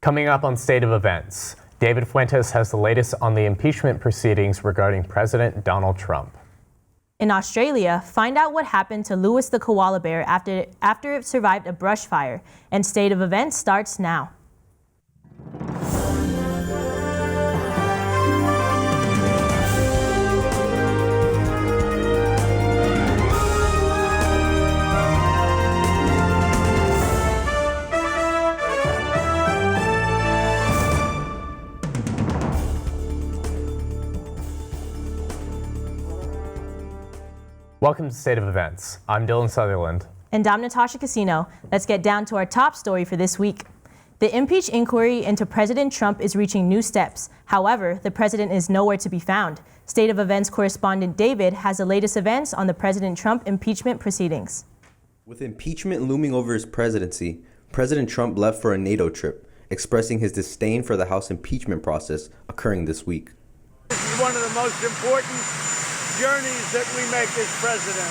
Coming up on State of Events, David Fuentes has the latest on the impeachment proceedings regarding President Donald Trump. In Australia, find out what happened to Louis the koala bear after it survived a brush fire. And State of Events starts now. Welcome to State of Events. I'm Dylan Sutherland. And I'm Natasha Casino. Let's get down to our top story for this week. The impeach inquiry into President Trump is reaching new steps. However, the president is nowhere to be found. State of Events correspondent David has the latest events on the President Trump impeachment proceedings. With impeachment looming over his presidency, President Trump left for a NATO trip, expressing his disdain for the House impeachment process occurring this week. This is one of the most important journeys that we make as president.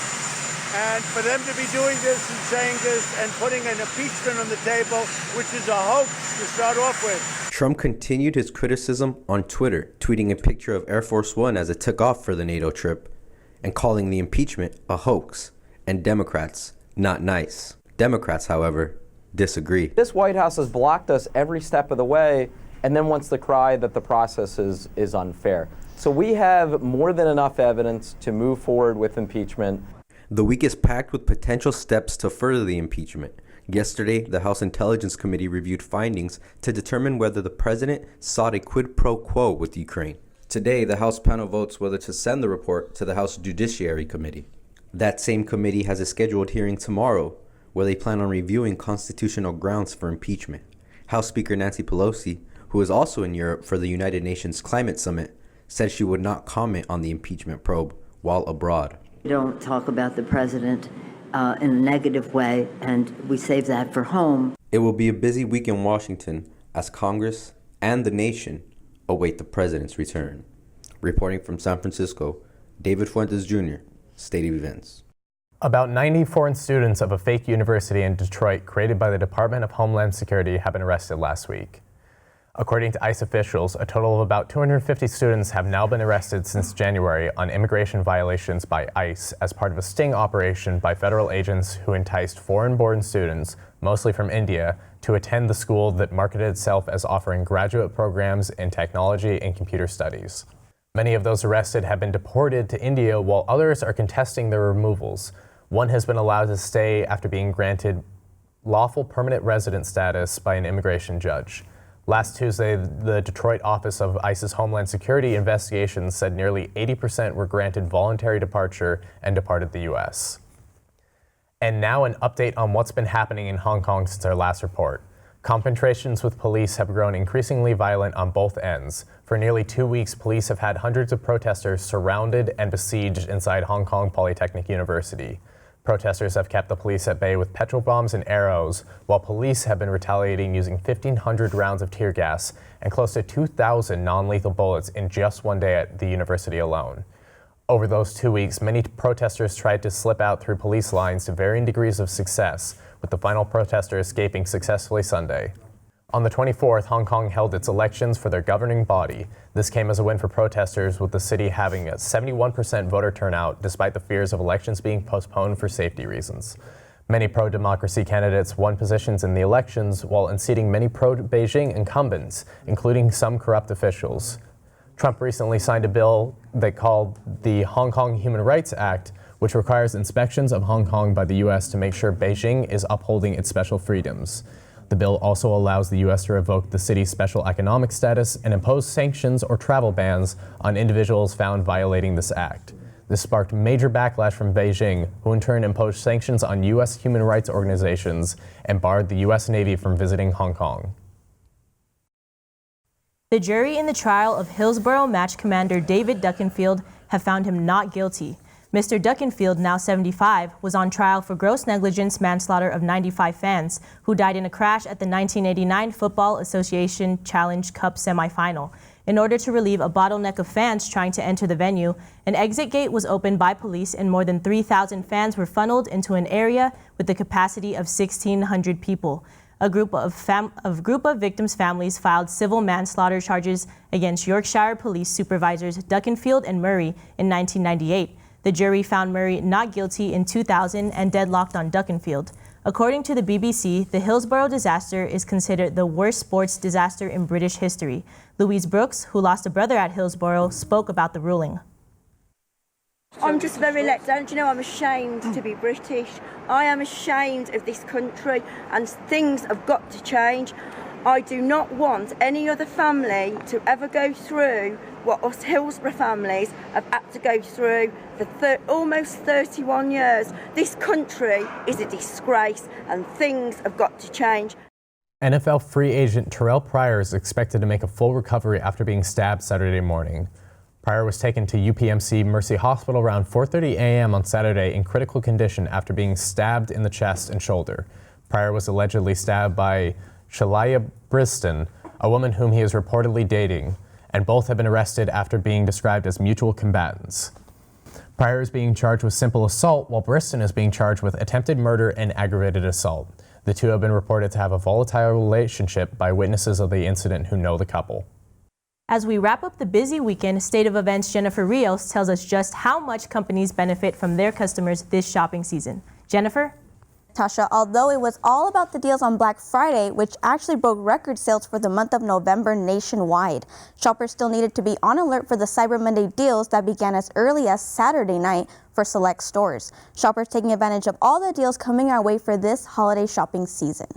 And for them to be doing this and saying this and putting an impeachment on the table, which is a hoax to start off with. Trump continued his criticism on Twitter, tweeting a picture of Air Force One as it took off for the NATO trip and calling the impeachment a hoax and Democrats not nice. Democrats, however, disagree. This White House has blocked us every step of the way and then wants to cry that the process is unfair. So we have more than enough evidence to move forward with impeachment. The week is packed with potential steps to further the impeachment. Yesterday, the House Intelligence Committee reviewed findings to determine whether the president sought a quid pro quo with Ukraine. Today, the House panel votes whether to send the report to the House Judiciary Committee. That same committee has a scheduled hearing tomorrow where they plan on reviewing constitutional grounds for impeachment. House Speaker Nancy Pelosi, who is also in Europe for the United Nations Climate Summit, said she would not comment on the impeachment probe while abroad. We don't talk about the president in a negative way, and we save that for home. It will be a busy week in Washington as Congress and the nation await the president's return. Reporting from San Francisco, David Fuentes Jr., State of Events. About 90 foreign students of a fake university in Detroit created by the Department of Homeland Security have been arrested last week. According to ICE officials, a total of about 250 students have now been arrested since January on immigration violations by ICE as part of a sting operation by federal agents who enticed foreign-born students, mostly from India, to attend the school that marketed itself as offering graduate programs in technology and computer studies. Many of those arrested have been deported to India, while others are contesting their removals. One has been allowed to stay after being granted lawful permanent resident status by an immigration judge. Last Tuesday, the Detroit office of ICE's Homeland Security investigations said nearly 80% were granted voluntary departure and departed the U.S. And now an update on what's been happening in Hong Kong since our last report. Confrontations with police have grown increasingly violent on both ends. For nearly 2 weeks, police have had hundreds of protesters surrounded and besieged inside Hong Kong Polytechnic University. Protesters have kept the police at bay with petrol bombs and arrows, while police have been retaliating using 1,500 rounds of tear gas and close to 2,000 non-lethal bullets in just one day at the university alone. Over those 2 weeks, many protesters tried to slip out through police lines to varying degrees of success, with the final protester escaping successfully Sunday. On the 24th, Hong Kong held its elections for their governing body. This came as a win for protesters, with the city having a 71% voter turnout despite the fears of elections being postponed for safety reasons. Many pro-democracy candidates won positions in the elections while unseating many pro-Beijing incumbents, including some corrupt officials. Trump recently signed a bill they called the Hong Kong Human Rights Act, which requires inspections of Hong Kong by the U.S. to make sure Beijing is upholding its special freedoms. The bill also allows the U.S. to revoke the city's special economic status and impose sanctions or travel bans on individuals found violating this act. This sparked major backlash from Beijing, who in turn imposed sanctions on U.S. human rights organizations and barred the U.S. Navy from visiting Hong Kong. The jury in the trial of Hillsborough match commander David Duckenfield have found him not guilty. Mr. Duckenfield, now 75, was on trial for gross negligence manslaughter of 95 fans who died in a crash at the 1989 Football Association Challenge Cup semifinal. In order to relieve a bottleneck of fans trying to enter the venue, an exit gate was opened by police and more than 3,000 fans were funneled into an area with the capacity of 1,600 people. A group of victims' families filed civil manslaughter charges against Yorkshire Police Supervisors Duckenfield and Murray in 1998. The jury found Murray not guilty in 2000 and deadlocked on Duckenfield. According to the BBC, the Hillsborough disaster is considered the worst sports disaster in British history. Louise Brooks, who lost a brother at Hillsborough, spoke about the ruling. I'm just very let down. Do you know, I'm ashamed to be British. I am ashamed of this country, and things have got to change. I do not want any other family to ever go through what us Hillsborough families have had to go through for almost 31 years. This country is a disgrace, and things have got to change. NFL free agent Terrell Prior is expected to make a full recovery after being stabbed Saturday morning. Prior was taken to UPMC Mercy Hospital around 4:30 a.m. on Saturday in critical condition after being stabbed in the chest and shoulder. Prior was allegedly stabbed by Shalaya Briston, a woman whom he is reportedly dating, and both have been arrested after being described as mutual combatants. Prior is being charged with simple assault, while Briston is being charged with attempted murder and aggravated assault. The two have been reported to have a volatile relationship by witnesses of the incident who know the couple. As we wrap up the busy weekend, State of Events' Jennifer Rios tells us just how much companies benefit from their customers this shopping season. Jennifer? Tasha, although it was all about the deals on Black Friday, which actually broke record sales for the month of November nationwide, shoppers still needed to be on alert for the Cyber Monday deals that began as early as Saturday night for select stores. Shoppers taking advantage of all the deals coming our way for this holiday shopping season.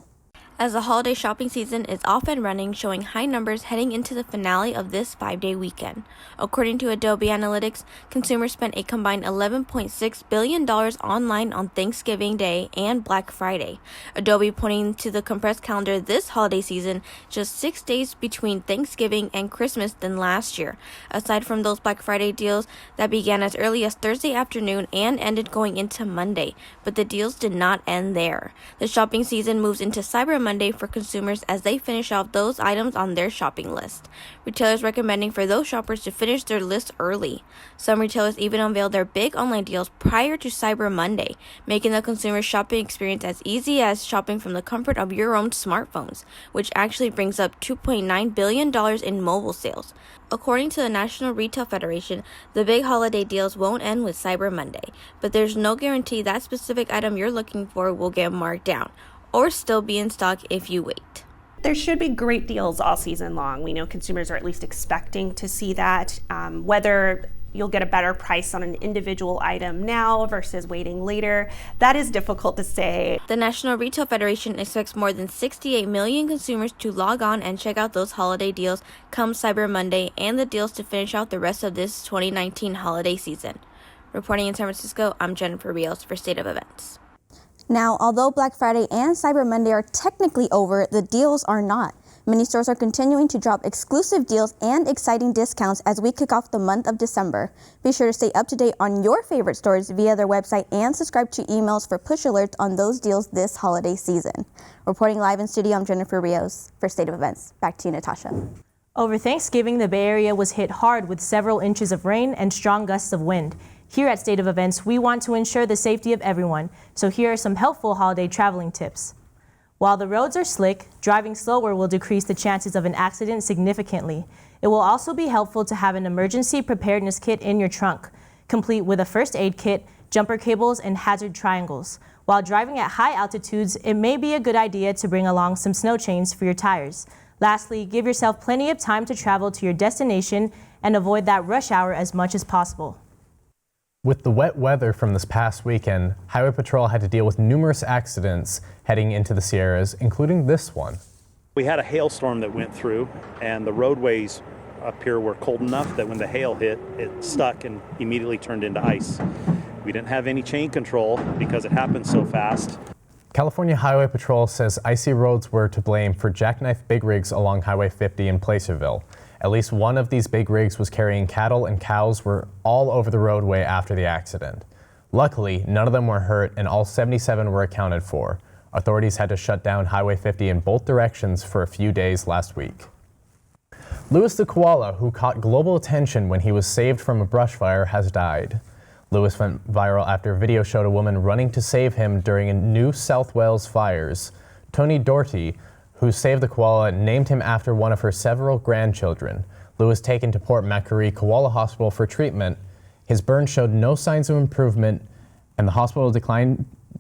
As the holiday shopping season is off and running, showing high numbers heading into the finale of this 5-day weekend. According to Adobe Analytics, consumers spent a combined $11.6 billion online on Thanksgiving Day and Black Friday. Adobe pointing to the compressed calendar this holiday season, just 6 days between Thanksgiving and Christmas than last year. Aside from those Black Friday deals that began as early as Thursday afternoon and ended going into Monday, but the deals did not end there. The shopping season moves into Cyber Monday for consumers as they finish off those items on their shopping list. Retailers recommending for those shoppers to finish their lists early. Some retailers even unveiled their big online deals prior to Cyber Monday, making the consumer shopping experience as easy as shopping from the comfort of your own smartphones, which actually brings up $2.9 billion in mobile sales. According to the National Retail Federation, the big holiday deals won't end with Cyber Monday, but there's no guarantee that specific item you're looking for will get marked down or still be in stock if you wait. There should be great deals all season long. We know consumers are at least expecting to see that. Whether you'll get a better price on an individual item now versus waiting later, that is difficult to say. The National Retail Federation expects more than 68 million consumers to log on and check out those holiday deals come Cyber Monday and the deals to finish out the rest of this 2019 holiday season. Reporting in San Francisco, I'm Jennifer Rios for State of Events. Now, although Black Friday and Cyber Monday are technically over, the deals are not. Many stores are continuing to drop exclusive deals and exciting discounts as we kick off the month of December. Be sure to stay up to date on your favorite stores via their website and subscribe to emails for push alerts on those deals this holiday season. Reporting live in studio, I'm Jennifer Rios for State of Events. Back to you, Natasha. Over Thanksgiving, the Bay Area was hit hard with several inches of rain and strong gusts of wind. Here at State of Events, we want to ensure the safety of everyone, so here are some helpful holiday traveling tips. While the roads are slick, driving slower will decrease the chances of an accident significantly. It will also be helpful to have an emergency preparedness kit in your trunk, complete with a first aid kit, jumper cables, and hazard triangles. While driving at high altitudes, it may be a good idea to bring along some snow chains for your tires. Lastly, give yourself plenty of time to travel to your destination and avoid that rush hour as much as possible. With the wet weather from this past weekend, Highway Patrol had to deal with numerous accidents heading into the Sierras, including this one. We had a hailstorm that went through, and the roadways up here were cold enough that when the hail hit, it stuck and immediately turned into ice. We didn't have any chain control because it happened so fast. California Highway Patrol says icy roads were to blame for jackknife big rigs along Highway 50 in Placerville. At least one of these big rigs was carrying cattle, and cows were all over the roadway after the accident. Luckily, none of them were hurt and all 77 were accounted for. Authorities had to shut down Highway 50 in both directions for a few days last week. Louis the koala, who caught global attention when he was saved from a brush fire, has died. Louis went viral after a video showed a woman running to save him during a New South Wales fires. Tony Doherty, who saved the koala, named him after one of her several grandchildren. Lou was taken to Port Macquarie Koala Hospital for treatment. His burn showed no signs of improvement, and the hospital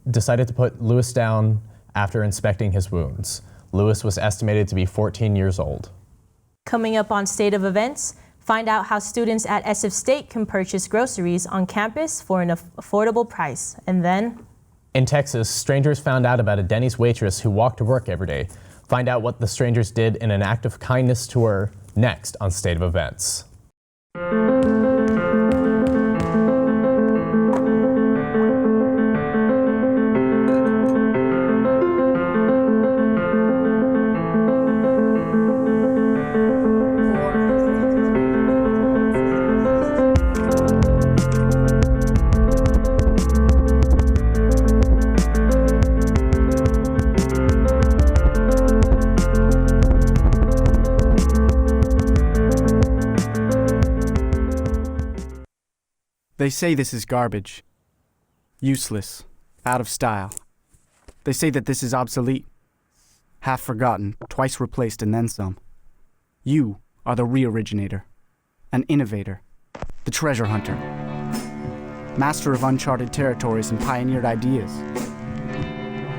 decided to put Lewis down after inspecting his wounds. Lewis was estimated to be 14 years old. Coming up on State of Events, find out how students at SF State can purchase groceries on campus for an affordable price. And then, in Texas, strangers found out about a Denny's waitress who walked to work every day. Find out what the strangers did in an act of kindness to her next on State of Events. They say this is garbage, useless, out of style. They say that this is obsolete, half forgotten, twice replaced, and then some. You are the re-originator, an innovator, the treasure hunter, master of uncharted territories and pioneered ideas,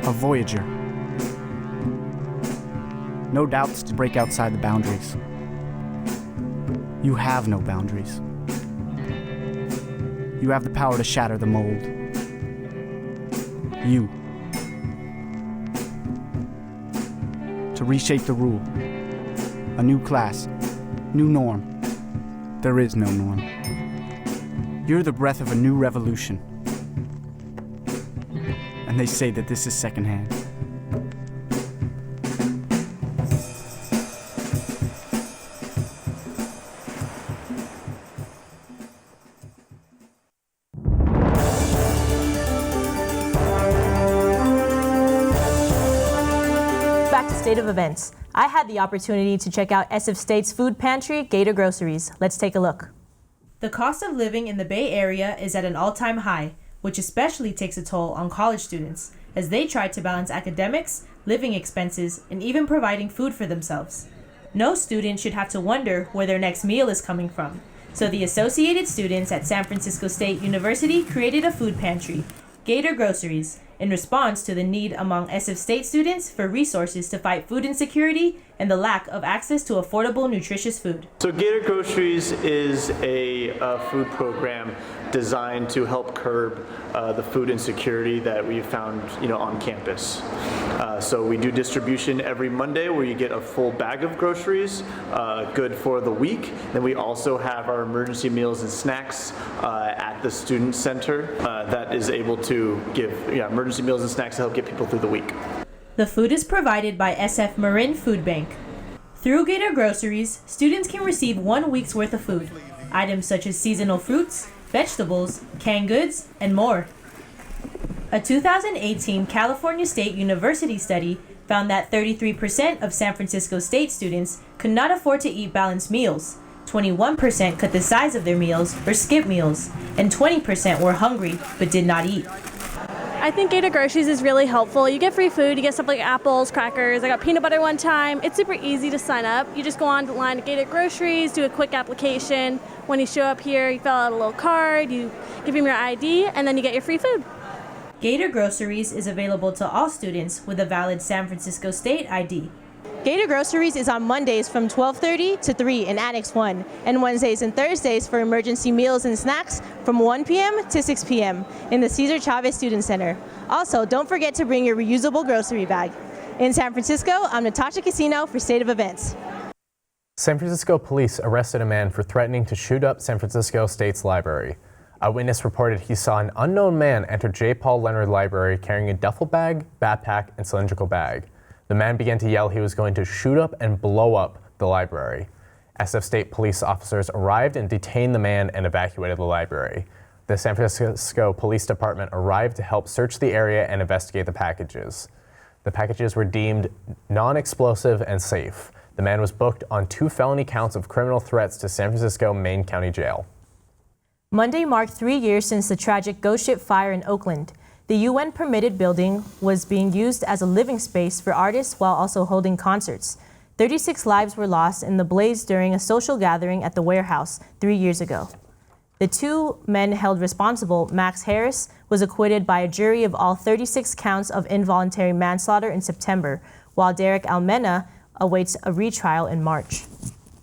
a voyager. No doubts to break outside the boundaries. You have no boundaries. You have the power to shatter the mold. You. To reshape the rule. A new class. New norm. There is no norm. You're the breath of a new revolution. And they say that this is secondhand. State of Events. I had the opportunity to check out SF State's food pantry, Gator Groceries. Let's take a look. The cost of living in the Bay Area is at an all-time high, which especially takes a toll on college students as they try to balance academics, living expenses, and even providing food for themselves. No student should have to wonder where their next meal is coming from. So the Associated Students at San Francisco State University created a food pantry, Gator Groceries, in response to the need among SF State students for resources to fight food insecurity and the lack of access to affordable, nutritious food. So Gator Groceries is a food program designed to help curb the food insecurity that we found, on campus. So we do distribution every Monday where you get a full bag of groceries, good for the week. Then we also have our emergency meals and snacks at the student center that is able to give emergency meals and snacks to help get people through the week. The food is provided by SF Marin Food Bank. Through Gator Groceries, students can receive 1 week's worth of food, items such as seasonal fruits, vegetables, canned goods, and more. A 2018 California State University study found that 33% of San Francisco State students could not afford to eat balanced meals, 21% cut the size of their meals or skip meals, and 20% were hungry but did not eat. I think Gator Groceries is really helpful. You get free food, you get stuff like apples, crackers. I got peanut butter one time. It's super easy to sign up. You just go online to Gator Groceries, do a quick application. When you show up here, you fill out a little card, you give them your ID, and then you get your free food. Gator Groceries is available to all students with a valid San Francisco State ID. Gator Groceries is on Mondays from 12:30 to 3 in Annex 1, and Wednesdays and Thursdays for emergency meals and snacks from 1 p.m. to 6 p.m. in the Cesar Chavez Student Center. Also, don't forget to bring your reusable grocery bag. In San Francisco, I'm Natasha Casino for State of Events. San Francisco police arrested a man for threatening to shoot up San Francisco State's library. A witness reported he saw an unknown man enter J. Paul Leonard Library carrying a duffel bag, backpack, and cylindrical bag. The man began to yell he was going to shoot up and blow up the library. SF State police officers arrived and detained the man and evacuated the library. The San Francisco Police Department arrived to help search the area and investigate the packages. The packages were deemed non-explosive and safe. The man was booked on 2 felony counts of criminal threats to San Francisco Main County Jail. Monday marked 3 years since the tragic ghost ship fire in Oakland. The UN-permitted building was being used as a living space for artists while also holding concerts. 36 lives were lost in the blaze during a social gathering at the warehouse 3 years ago. The 2 men held responsible, Max Harris, was acquitted by a jury of all 36 counts of involuntary manslaughter in September, while Derek Almena awaits a retrial in March.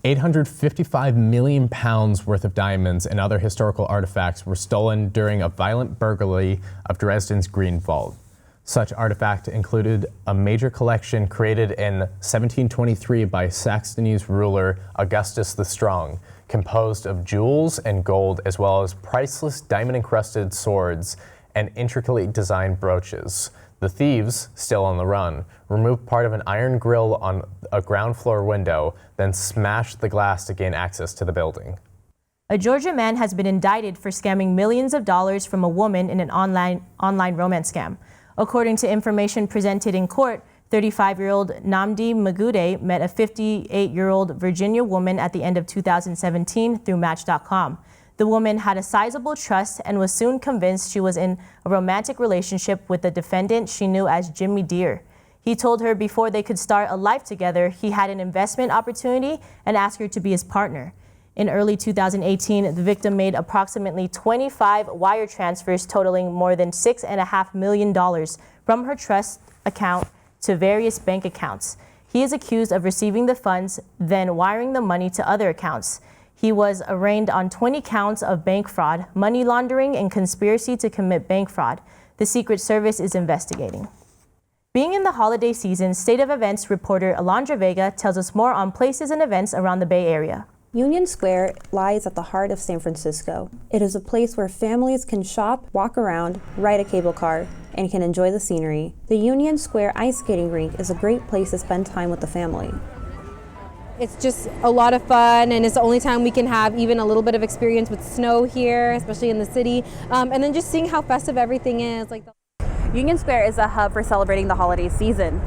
855 million pounds worth of diamonds and other historical artifacts were stolen during a violent burglary of Dresden's Green Vault. Such artifact included a major collection created in 1723 by Saxony's ruler Augustus the Strong, composed of jewels and gold as well as priceless diamond-encrusted swords and intricately designed brooches. The thieves, still on the run, removed part of an iron grill on a ground floor window, then smashed the glass to gain access to the building. A Georgia man has been indicted for scamming millions of dollars from a woman in an online romance scam. According to information presented in court, 35-year-old Namdi Magude met a 58-year-old Virginia woman at the end of 2017 through Match.com. The woman had a sizable trust and was soon convinced she was in a romantic relationship with the defendant she knew as Jimmy Deere. He told her before they could start a life together, he had an investment opportunity and asked her to be his partner. In early 2018, the victim made approximately 25 wire transfers totaling more than $6.5 million from her trust account to various bank accounts. He is accused of receiving the funds, then wiring the money to other accounts. He was arraigned on 20 counts of bank fraud, money laundering, and conspiracy to commit bank fraud. The Secret Service is investigating. Being in the holiday season, State of Events reporter Alondra Vega tells us more on places and events around the Bay Area. Union Square lies at the heart of San Francisco. It is a place where families can shop, walk around, ride a cable car, and can enjoy the scenery. The Union Square ice skating rink is a great place to spend time with the family. It's just a lot of fun, and it's the only time we can have even a little bit of experience with snow here, especially in the city, and then just seeing how festive everything is. Union Square is a hub for celebrating the holiday season.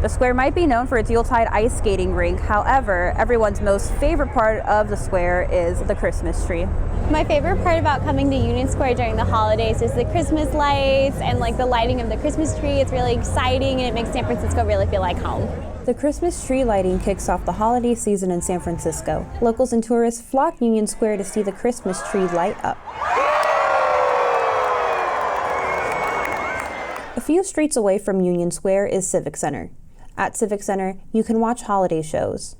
The square might be known for its Yuletide ice skating rink. However, everyone's most favorite part of the square is the Christmas tree. My favorite part about coming to Union Square during the holidays is the Christmas lights and the lighting of the Christmas tree. It's really exciting and it makes San Francisco really feel like home. The Christmas tree lighting kicks off the holiday season in San Francisco. Locals and tourists flock Union Square to see the Christmas tree light up. A few streets away from Union Square is Civic Center. At Civic Center, you can watch holiday shows.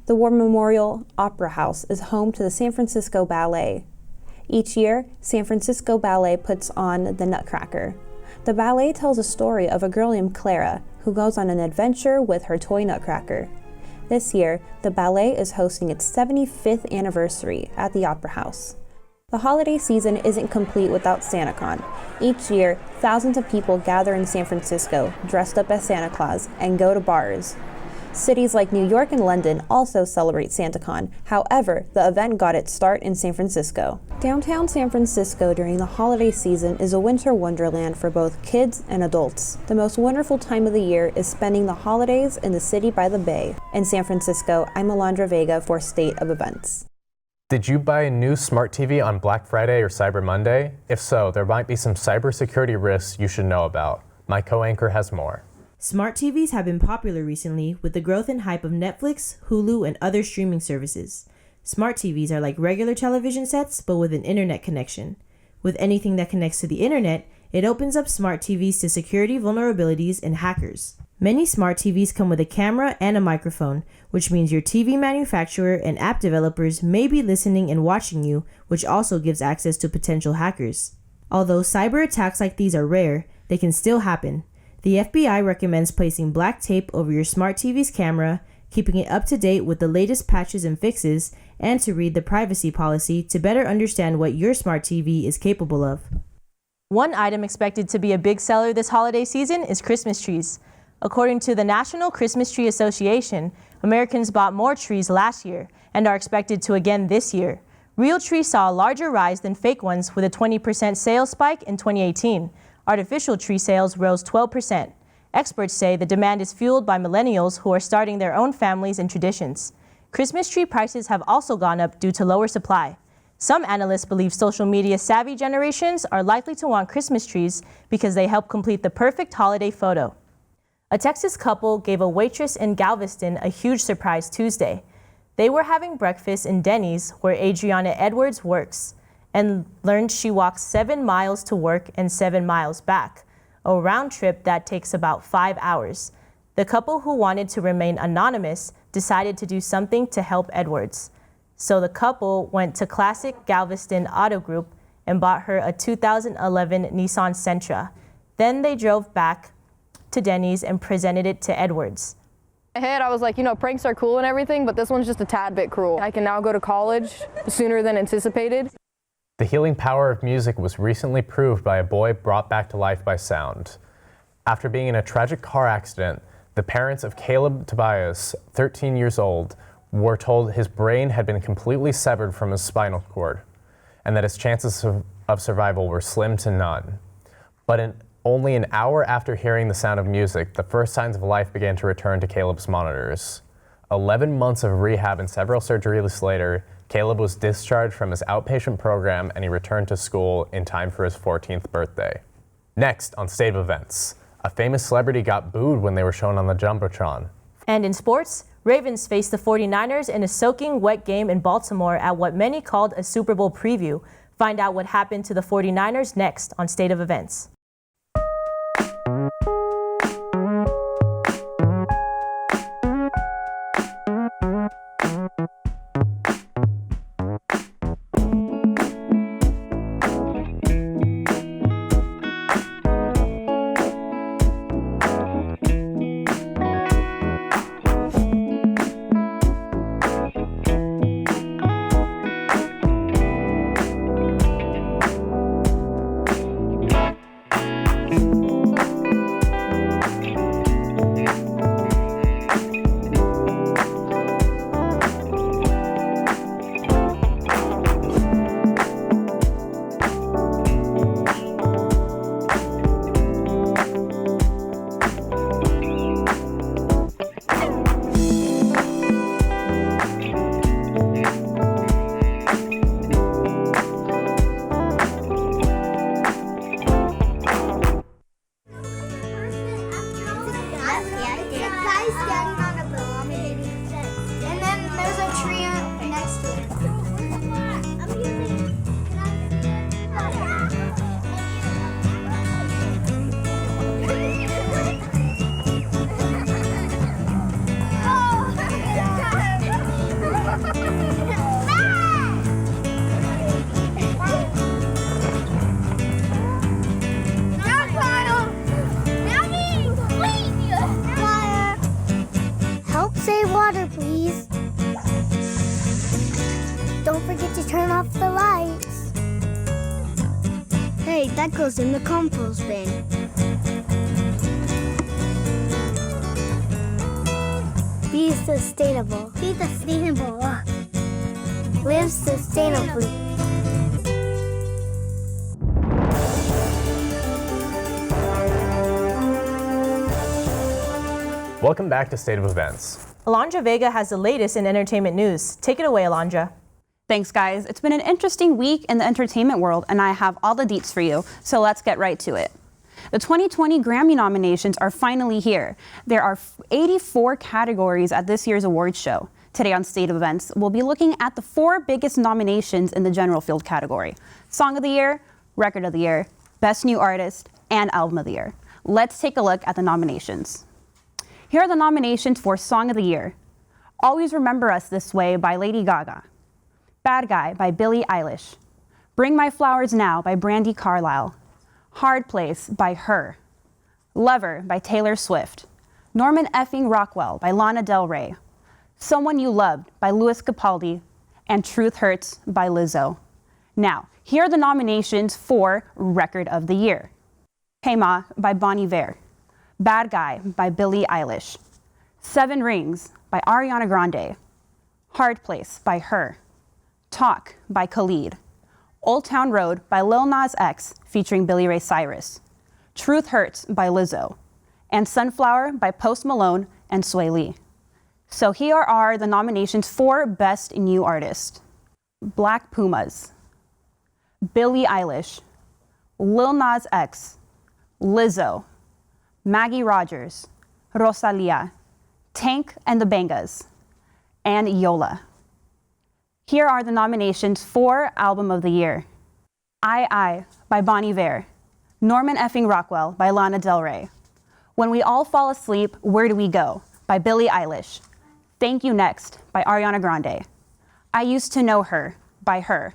The War Memorial Opera House is home to the San Francisco Ballet. Each year, San Francisco Ballet puts on the Nutcracker. The ballet tells a story of a girl named Clara who goes on an adventure with her toy Nutcracker. This year, the ballet is hosting its 75th anniversary at the Opera House. The holiday season isn't complete without SantaCon. Each year, thousands of people gather in San Francisco, dressed up as Santa Claus, and go to bars. Cities like New York and London also celebrate SantaCon. However, the event got its start in San Francisco. Downtown San Francisco during the holiday season is a winter wonderland for both kids and adults. The most wonderful time of the year is spending the holidays in the city by the bay. In San Francisco, I'm Alondra Vega for State of Events. Did you buy a new smart TV on Black Friday or Cyber Monday? If so, there might be some cybersecurity risks you should know about. My co-anchor has more. Smart TVs have been popular recently with the growth and hype of Netflix, Hulu, and other streaming services. Smart TVs are like regular television sets, but with an internet connection. With anything that connects to the internet, it opens up smart TVs to security vulnerabilities and hackers. Many smart TVs come with a camera and a microphone, which means your TV manufacturer and app developers may be listening and watching you, which also gives access to potential hackers. Although cyber attacks like these are rare, they can still happen. The FBI recommends placing black tape over your smart TV's camera, keeping it up to date with the latest patches and fixes, and to read the privacy policy to better understand what your smart TV is capable of. One item expected to be a big seller this holiday season is Christmas trees. According to the National Christmas Tree Association, Americans bought more trees last year and are expected to again this year. Real trees saw a larger rise than fake ones with a 20% sales spike in 2018. Artificial tree sales rose 12%. Experts say the demand is fueled by millennials who are starting their own families and traditions. Christmas tree prices have also gone up due to lower supply. Some analysts believe social media savvy generations are likely to want Christmas trees because they help complete the perfect holiday photo. A Texas couple gave a waitress in Galveston a huge surprise Tuesday. They were having breakfast in Denny's, where Adriana Edwards works, and learned she walks 7 miles to work and 7 miles back, a round trip that takes about 5 hours. The couple, who wanted to remain anonymous, decided to do something to help Edwards. So the couple went to Classic Galveston Auto Group and bought her a 2011 Nissan Sentra. Then they drove back to Denny's and presented it to Edwards. In my head, I was like, pranks are cool and everything, but this one's just a tad bit cruel. I can now go to college sooner than anticipated. The healing power of music was recently proved by a boy brought back to life by sound. After being in a tragic car accident, the parents of Caleb Tobias, 13 years old, were told his brain had been completely severed from his spinal cord and that his chances of survival were slim to none. But only an hour after hearing the sound of music, the first signs of life began to return to Caleb's monitors. 11 months of rehab and several surgeries later, Caleb was discharged from his outpatient program and he returned to school in time for his 14th birthday. Next on State of Events, a famous celebrity got booed when they were shown on the Jumbotron. And in sports, Ravens faced the 49ers in a soaking wet game in Baltimore at what many called a Super Bowl preview. Find out what happened to the 49ers next on State of Events. Save water, please. Don't forget to turn off the lights. Hey, that goes in the compost bin. Be sustainable. Be sustainable. Live sustainably. Welcome back to State of Events. Alondra Vega has the latest in entertainment news. Take it away, Alondra. Thanks, guys. It's been an interesting week in the entertainment world, and I have all the deets for you, so let's get right to it. The 2020 Grammy nominations are finally here. There are 84 categories at this year's awards show. Today on State of Events, we'll be looking at the 4 biggest nominations in the general field category: Song of the Year, Record of the Year, Best New Artist, and Album of the Year. Let's take a look at the nominations. Here are the nominations for Song of the Year: Always Remember Us This Way by Lady Gaga, Bad Guy by Billie Eilish, Bring My Flowers Now by Brandi Carlile, Hard Place by Her, Lover by Taylor Swift, Norman Effing Rockwell by Lana Del Rey, Someone You Loved by Louis Capaldi, and Truth Hurts by Lizzo. Now, here are the nominations for Record of the Year: Hey Ma by Bon Iver, Bad Guy by Billie Eilish, 7 Rings by Ariana Grande, Hard Place by Her, Talk by Khalid, Old Town Road by Lil Nas X featuring Billy Ray Cyrus, Truth Hurts by Lizzo, and Sunflower by Post Malone and Sway Lee. So here are the nominations for Best New Artist. Black Pumas, Billie Eilish, Lil Nas X, Lizzo, Maggie Rogers, Rosalia, Tank and the Bangas, and Yola. Here are the nominations for Album of the Year. I by Bon Iver, Norman Effing Rockwell by Lana Del Rey, When We All Fall Asleep, Where Do We Go by Billie Eilish, Thank You Next by Ariana Grande, I Used to Know Her by Her,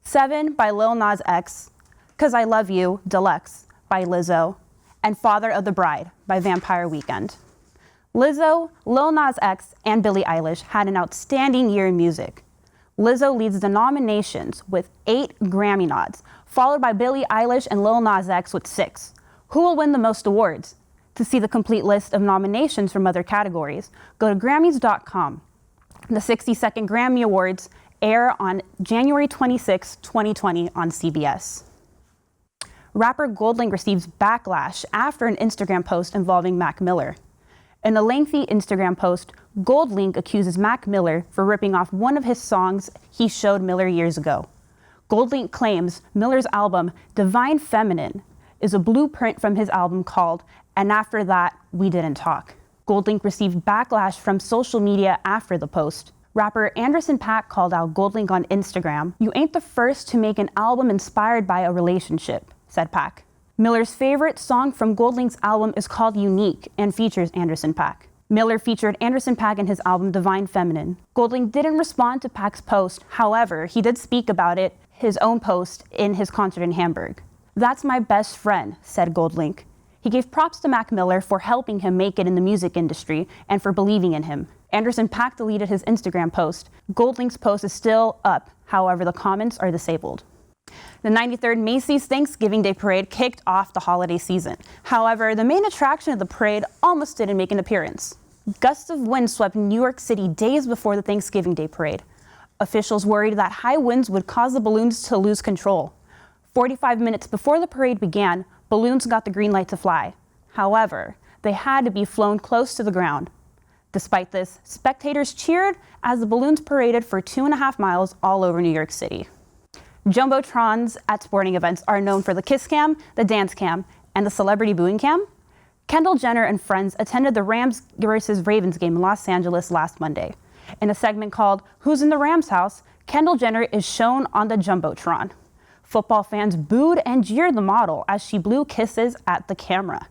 7 by Lil Nas X, 'Cause I Love You Deluxe by Lizzo, and Father of the Bride by Vampire Weekend. Lizzo, Lil Nas X, and Billie Eilish had an outstanding year in music. Lizzo leads the nominations with 8 Grammy nods, followed by Billie Eilish and Lil Nas X with 6. Who will win the most awards? To see the complete list of nominations from other categories, go to Grammys.com. The 62nd Grammy Awards air on January 26, 2020 on CBS. Rapper Goldlink receives backlash after an Instagram post involving Mac Miller. In a lengthy Instagram post, Goldlink accuses Mac Miller for ripping off one of his songs he showed Miller years ago. Goldlink claims Miller's album, Divine Feminine, is a blueprint from his album called And After That, We Didn't Talk. Goldlink received backlash from social media after the post. Rapper Anderson .Paak called out Goldlink on Instagram. You ain't the first to make an album inspired by a relationship, said Paak. Miller's favorite song from Goldlink's album is called Unique and features Anderson .Paak. Miller featured Anderson .Paak in his album Divine Feminine. Goldlink didn't respond to Paak's post. However, he did speak about it, his own post, in his concert in Hamburg. That's my best friend, said Goldlink. He gave props to Mac Miller for helping him make it in the music industry and for believing in him. Anderson .Paak deleted his Instagram post. Goldlink's post is still up. However, the comments are disabled. The 93rd Macy's Thanksgiving Day Parade kicked off the holiday season. However, the main attraction of the parade almost didn't make an appearance. Gusts of wind swept New York City days before the Thanksgiving Day Parade. Officials worried that high winds would cause the balloons to lose control. 45 minutes before the parade began, balloons got the green light to fly. However, they had to be flown close to the ground. Despite this, spectators cheered as the balloons paraded for 2.5 miles all over New York City. Jumbotrons at sporting events are known for the kiss cam, the dance cam, and the celebrity booing cam. Kendall Jenner and friends attended the Rams vs. Ravens game in Los Angeles last Monday. In a segment called Who's in the Rams House, Kendall Jenner is shown on the Jumbotron. Football fans booed and jeered the model as she blew kisses at the camera.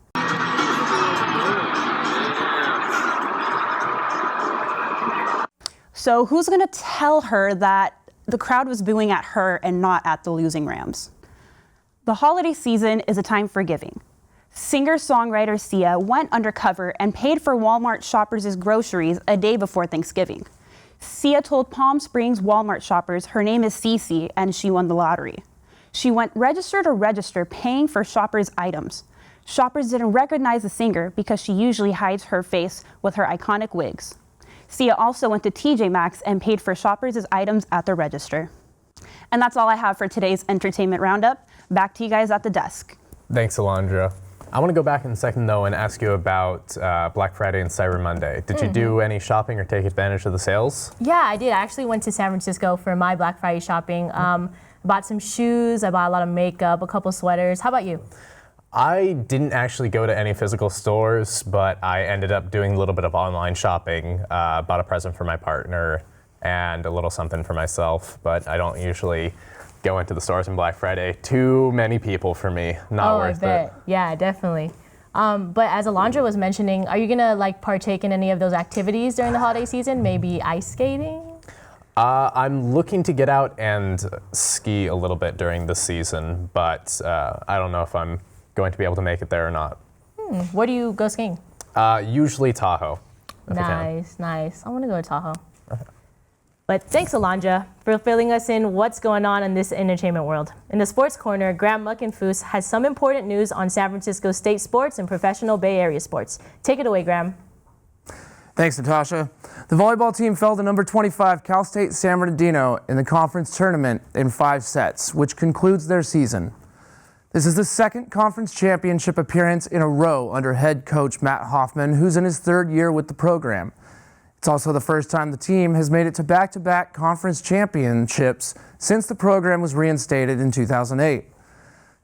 So who's going to tell her that the crowd was booing at her and not at the losing Rams? The holiday season is a time for giving. Singer-songwriter Sia went undercover and paid for Walmart shoppers' groceries a day before Thanksgiving. Sia told Palm Springs Walmart shoppers her name is Cece and she won the lottery. She went register to register paying for shoppers' items. Shoppers didn't recognize the singer because she usually hides her face with her iconic wigs. Sia also went to TJ Maxx and paid for shoppers' items at the register. And that's all I have for today's entertainment roundup. Back to you guys at the desk. Thanks, Alondra. I want to go back in a second, though, and ask you about Black Friday and Cyber Monday. Did you do any shopping or take advantage of the sales? Yeah, I did. I actually went to San Francisco for my Black Friday shopping. Bought some shoes, I bought a lot of makeup, a couple sweaters. How about you? I didn't actually go to any physical stores, but I ended up doing a little bit of online shopping. Bought a present for my partner and a little something for myself, but I don't usually go into the stores on Black Friday. Too many people for me, not worth it. Yeah, definitely. But as Alondra was mentioning, are you gonna partake in any of those activities during the holiday season? Maybe ice skating? I'm looking to get out and ski a little bit during the season, but I don't know if I'm going to be able to make it there or not. Where do you go skiing? Usually Tahoe. Nice. I want to go to Tahoe. But thanks, Alondra, for filling us in what's going on in this entertainment world. In the sports corner, Graham Muckenfoos has some important news on San Francisco State sports and professional Bay Area sports. Take it away, Graham. Thanks, Natasha. The volleyball team fell to number 25 Cal State San Bernardino in the conference tournament in 5 sets, which concludes their season. This is the second conference championship appearance in a row under head coach Matt Hoffman, who's in his 3rd year with the program. It's also the first time the team has made it to back-to-back conference championships since the program was reinstated in 2008.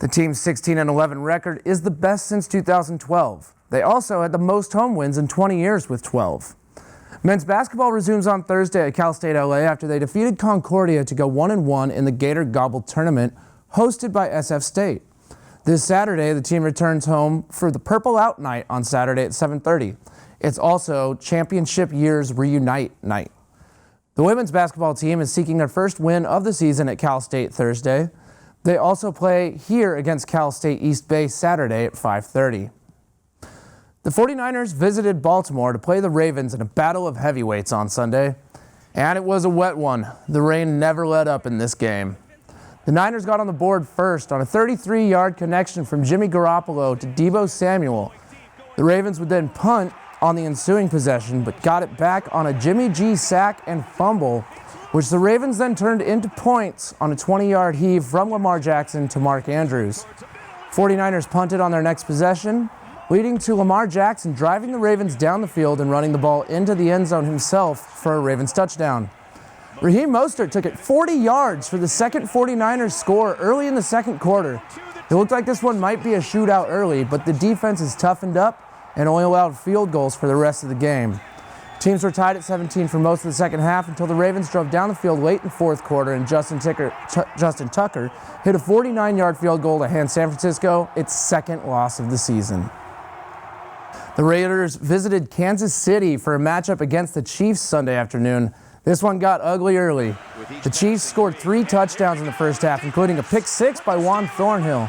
The team's 16-11 record is the best since 2012. They also had the most home wins in 20 years with 12. Men's basketball resumes on Thursday at Cal State LA after they defeated Concordia to go 1-1 in the Gator Gobble tournament hosted by SF State. This Saturday, the team returns home for the Purple Out Night on Saturday at 7:30. It's also Championship Years Reunite Night. The women's basketball team is seeking their first win of the season at Cal State Thursday. They also play here against Cal State East Bay Saturday at 5:30. The 49ers visited Baltimore to play the Ravens in a battle of heavyweights on Sunday, and it was a wet one. The rain never let up in this game. The Niners got on the board first on a 33-yard connection from Jimmy Garoppolo to Deebo Samuel. The Ravens would then punt on the ensuing possession, but got it back on a Jimmy G sack and fumble, which the Ravens then turned into points on a 20-yard heave from Lamar Jackson to Mark Andrews. 49ers punted on their next possession, leading to Lamar Jackson driving the Ravens down the field and running the ball into the end zone himself for a Ravens touchdown. Raheem Mostert took it 40 yards for the second 49ers score early in the second quarter. It looked like this one might be a shootout early, but the defense is toughened up and only allowed field goals for the rest of the game. Teams were tied at 17 for most of the second half until the Ravens drove down the field late in the fourth quarter and Justin Tucker hit a 49-yard field goal to hand San Francisco its second loss of the season. The Raiders visited Kansas City for a matchup against the Chiefs Sunday afternoon. This one got ugly early. The Chiefs scored 3 touchdowns in the first half, including a pick six by Juan Thornhill.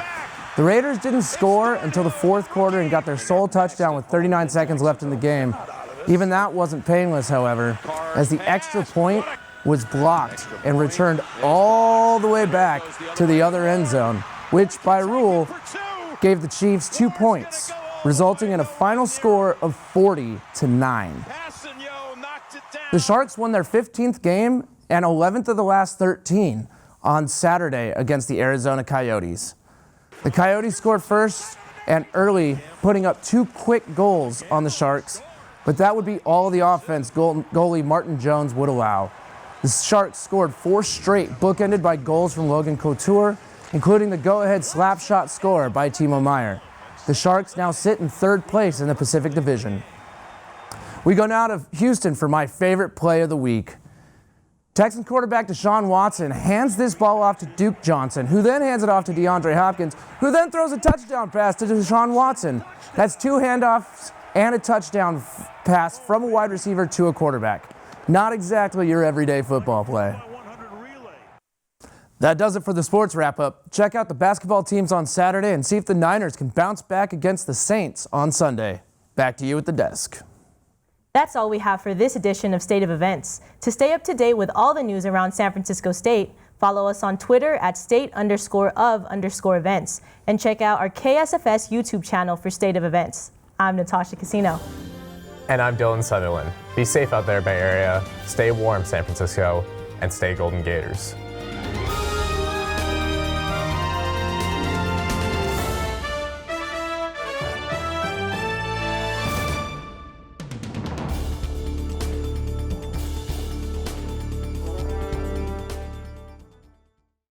The Raiders didn't score until the fourth quarter and got their sole touchdown with 39 seconds left in the game. Even that wasn't painless, however, as the extra point was blocked and returned all the way back to the other end zone, which by rule gave the Chiefs 2 points, resulting in a final score of 40-9. The Sharks won their 15th game and 11th of the last 13 on Saturday against the Arizona Coyotes. The Coyotes scored first and early, putting up 2 quick goals on the Sharks, but that would be all the offense goalie Martin Jones would allow. The Sharks scored 4 straight, bookended by goals from Logan Couture, including the go-ahead slap shot score by Timo Meier. The Sharks now sit in 3rd place in the Pacific Division. We go now to Houston for my favorite play of the week. Texans quarterback Deshaun Watson hands this ball off to Duke Johnson, who then hands it off to DeAndre Hopkins, who then throws a touchdown pass to Deshaun Watson. That's 2 handoffs and a touchdown pass from a wide receiver to a quarterback. Not exactly your everyday football play. That does it for the sports wrap-up. Check out the basketball teams on Saturday and see if the Niners can bounce back against the Saints on Sunday. Back to you at the desk. That's all we have for this edition of State of Events. To stay up to date with all the news around San Francisco State, follow us on Twitter at state_of_events and check out our KSFS YouTube channel for State of Events. I'm Natasha Casino. And I'm Dylan Sutherland. Be safe out there, Bay Area. Stay warm, San Francisco, and stay Golden Gators.